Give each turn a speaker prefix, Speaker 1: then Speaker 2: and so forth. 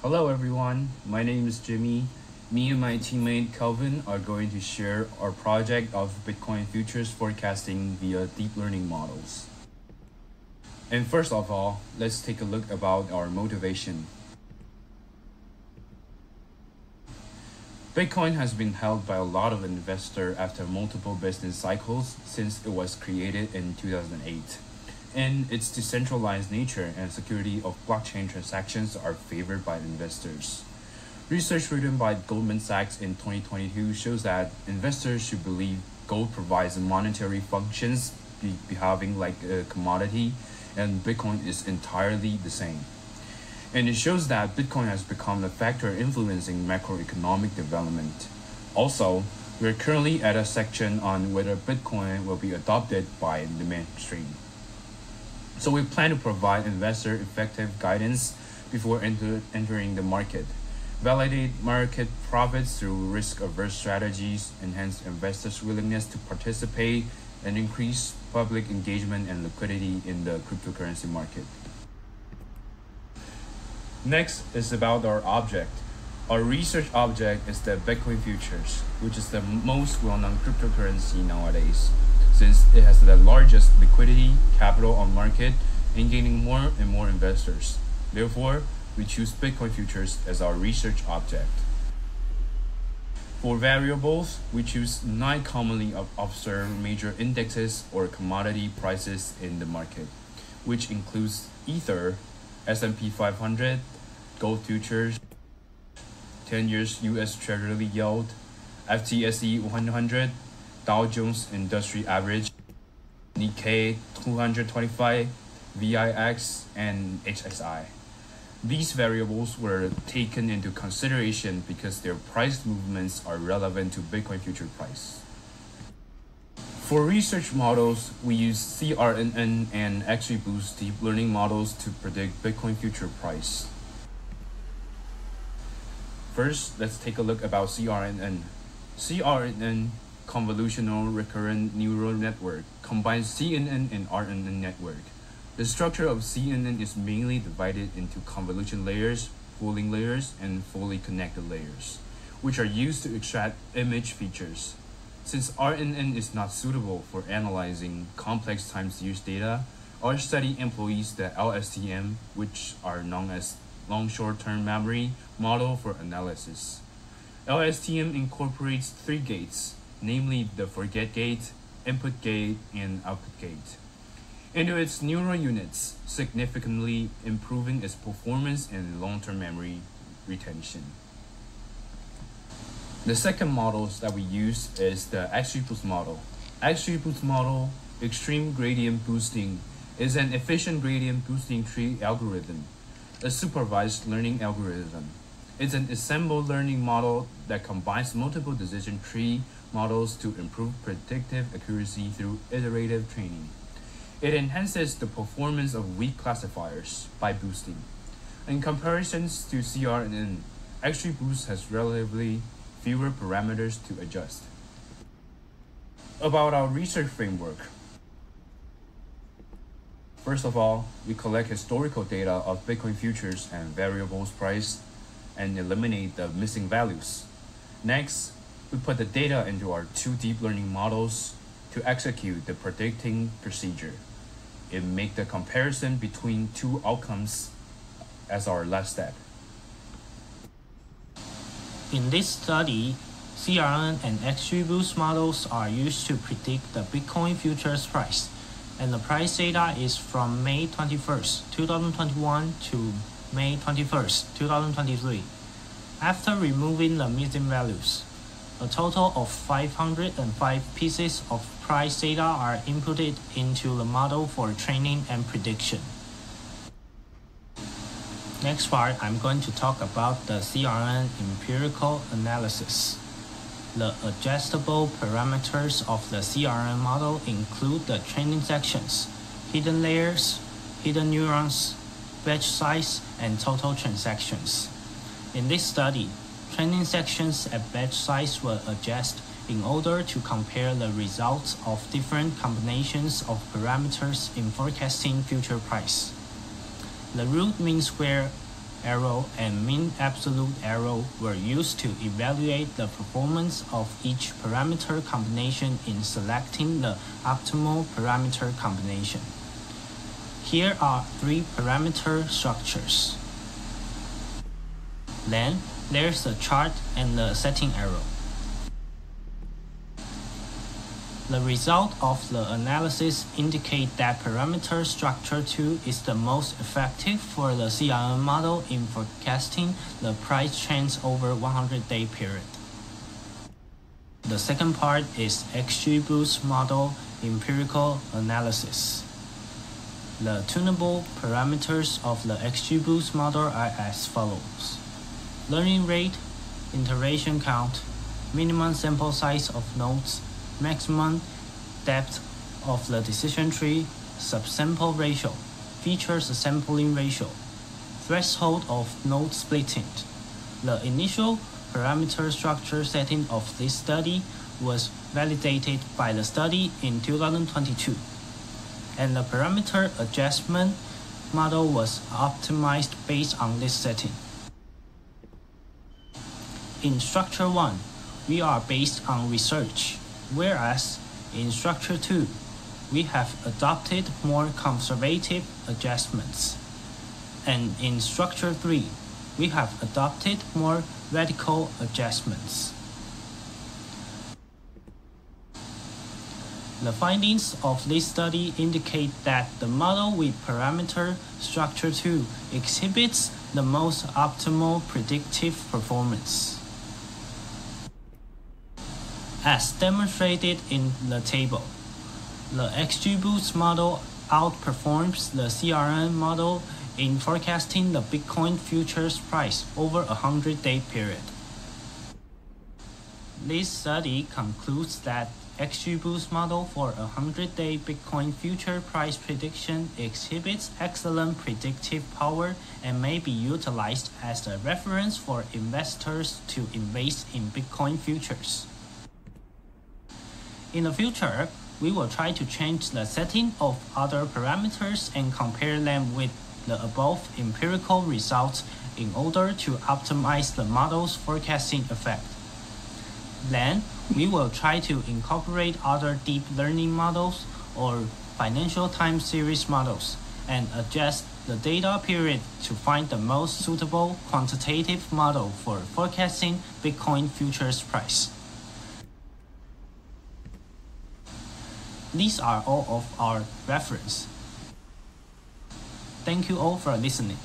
Speaker 1: Hello everyone, my name is Jimmy. Me and my teammate Kelvin are going to share our project of Bitcoin futures forecasting via deep learning models. And first of all, let's take a look about our motivation. Bitcoin has been held by a lot of investors after multiple business cycles since it was created in 2008. And its decentralized nature and security of blockchain transactions are favored by investors. Research written by Goldman Sachs in 2022 shows that investors should believe gold provides monetary functions, behaving like a commodity, and Bitcoin is entirely the same. And it shows that Bitcoin has become a factor influencing macroeconomic development. Also, we're currently at a section on whether Bitcoin will be adopted by the mainstream. So we plan to provide investor effective guidance before entering the market, validate market profits through risk-averse strategies, enhance investors' willingness to participate, and increase public engagement and liquidity in the cryptocurrency market. Next is about our object. Our research object is the Bitcoin futures, which is the most well-known cryptocurrency nowadays, since it has the largest liquidity, capital on market, and gaining more and more investors. Therefore, we choose Bitcoin futures as our research object. For variables, we choose 9 commonly observed major indexes or commodity prices in the market, which includes Ether, S&P 500, gold futures, 10 years US Treasury yield, FTSE 100, Dow Jones Industry Average, Nikkei 225, VIX, and HSI. These variables were taken into consideration because their price movements are relevant to Bitcoin future price. For research models, we use CRNN and XGBoost deep learning models to predict Bitcoin future price. First, let's take a look about CRNN. CRNN, Convolutional Recurrent Neural Network, combines CNN and RNN network. The structure of CNN is mainly divided into convolution layers, pooling layers, and fully connected layers, which are used to extract image features. Since RNN is not suitable for analyzing complex time-series data, our study employs the LSTM, which are known as long short-term memory model for analysis. LSTM incorporates 3 gates, namely the forget gate, input gate, and output gate, into its neural units, significantly improving its performance and long-term memory retention. The second models that we use is the XGBoost model. XGBoost model, extreme gradient boosting, is an efficient gradient boosting tree algorithm, a supervised learning algorithm. It's an assembled learning model that combines multiple decision tree models to improve predictive accuracy through iterative training. It enhances the performance of weak classifiers by boosting. In comparison to CRNN, XGBoost has relatively fewer parameters to adjust. About our research framework. First of all, we collect historical data of Bitcoin futures and variables price and eliminate the missing values. Next, we put the data into our 2 deep learning models to execute the predicting procedure and make the comparison between 2 outcomes as our last step.
Speaker 2: In this study, CRN and XGBoost models are used to predict the Bitcoin futures price, and the price data is from May 21st, 2021 to May 21st, 2023. After removing the missing values, a total of 505 pieces of price data are inputted into the model for training and prediction. Next part, I'm going to talk about the CRN empirical analysis. The adjustable parameters of the CRN model include the training sections, hidden layers, hidden neurons, batch size, and total transactions. In this study, training sections at batch size were adjusted in order to compare the results of different combinations of parameters in forecasting future price. The root mean square error, and mean absolute error were used to evaluate the performance of each parameter combination in selecting the optimal parameter combination. Here are 3 parameter structures. Then, there's the chart and the setting arrow. The result of the analysis indicate that parameter structure 2 is the most effective for the CRM model in forecasting the price trends over 100-day period. The second part is XGBoost model empirical analysis. The tunable parameters of the XGBoost model are as follows: learning rate, iteration count, minimum sample size of nodes, maximum depth of the decision tree, subsample ratio, features sampling ratio, threshold of node splitting. The initial parameter structure setting of this study was validated by the study in 2022, and the parameter adjustment model was optimized based on this setting. In structure 1, we are based on research, whereas in structure 2, we have adopted more conservative adjustments. And in structure 3, we have adopted more radical adjustments. The findings of this study indicate that the model with parameter structure 2 exhibits the most optimal predictive performance. As demonstrated in the table, the XGBoost model outperforms the CRN model in forecasting the Bitcoin futures price over a 100-day period. This study concludes that XGBoost model for a 100-day Bitcoin future price prediction exhibits excellent predictive power and may be utilized as a reference for investors to invest in Bitcoin futures. In the future, we will try to change the setting of other parameters and compare them with the above empirical results in order to optimize the model's forecasting effect. Then, we will try to incorporate other deep learning models or financial time series models and adjust the data period to find the most suitable quantitative model for forecasting Bitcoin futures price. These are all of our reference. Thank you all for listening.